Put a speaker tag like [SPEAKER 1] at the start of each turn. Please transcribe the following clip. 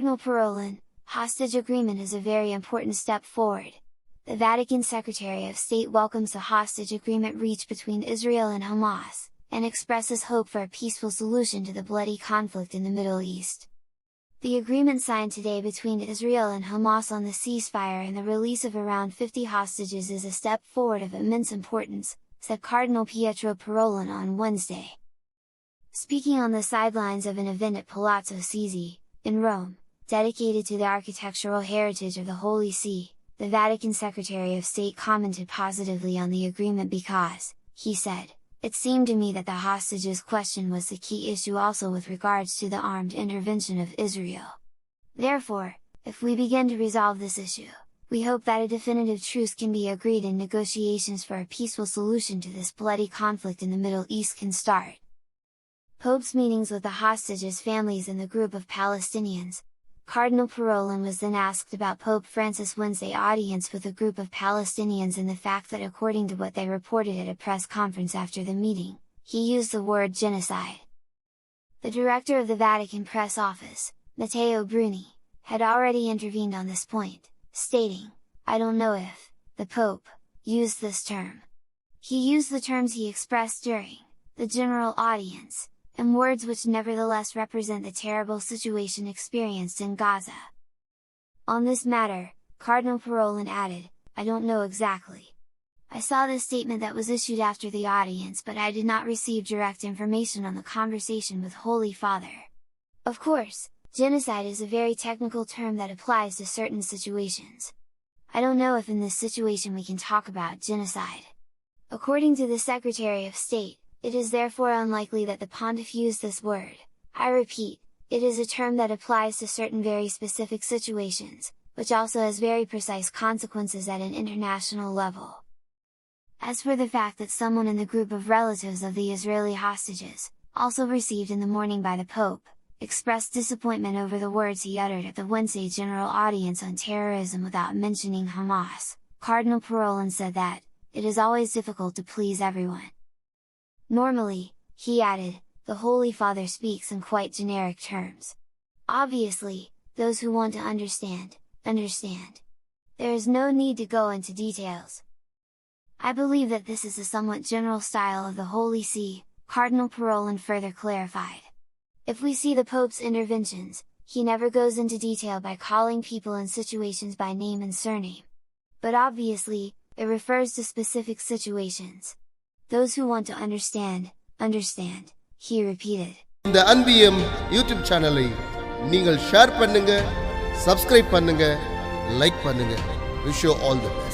[SPEAKER 1] Cardinal Parolin, hostage agreement is a very important step forward. The Vatican Secretary of State welcomes the hostage agreement reached between Israel and Hamas, and expresses hope for a peaceful solution to the bloody conflict in the Middle East. The agreement signed today between Israel and Hamas on the ceasefire and the release of around 50 hostages is a step forward of immense importance, said Cardinal Pietro Parolin on Wednesday. Speaking on the sidelines of an event at Palazzo Sisi, in Rome, dedicated to the architectural heritage of the Holy See, the Vatican Secretary of State commented positively on the agreement because, he said, "It seemed to me that the hostages question was the key issue also with regards to the armed intervention of Israel. Therefore, if we begin to resolve this issue, we hope that a definitive truce can be agreed and negotiations for a peaceful solution to this bloody conflict in the Middle East can start." Pope's meetings with the hostages' families and the group of Palestinians. Cardinal Parolin was then asked about Pope Francis' Wednesday audience with a group of Palestinians and the fact that according to what they reported at a press conference after the meeting, he used the word genocide. The director of the Vatican press office, Matteo Bruni, had already intervened on this point, stating, "I don't know if the Pope used this term. He used the terms he expressed during the general audience, and words which nevertheless represent the terrible situation experienced in Gaza." On this matter, Cardinal Parolin added, "I don't know exactly. I saw the statement that was issued after the audience, but I did not receive direct information on the conversation with Holy Father. Of course, genocide is a very technical term that applies to certain situations. I don't know if in this situation we can talk about genocide." According to the Secretary of State, it is therefore unlikely that the pontiff used this word. I repeat, it is a term that applies to certain very specific situations, which also has very precise consequences at an international level. As for the fact that someone in the group of relatives of the Israeli hostages, also received in the morning by the Pope, expressed disappointment over the words he uttered at the Wednesday General Audience on terrorism without mentioning Hamas, Cardinal Parolin said that, "It is always difficult to please everyone. Normally," he added, "the Holy Father speaks in quite generic terms. Obviously, those who want to understand, understand. There is no need to go into details. I believe that this is a somewhat general style of the Holy See," Cardinal Parolin further clarified. "If we see the Pope's interventions, he never goes into detail by calling people in situations by name and surname. But obviously, it refers to specific situations. Those who want to understand, understand," he repeated.
[SPEAKER 2] இந்த அன்பியம் YouTube சேனலை நீங்கள் share பண்ணுங்க, subscribe பண்ணுங்க, like பண்ணுங்க. Wish you all the best.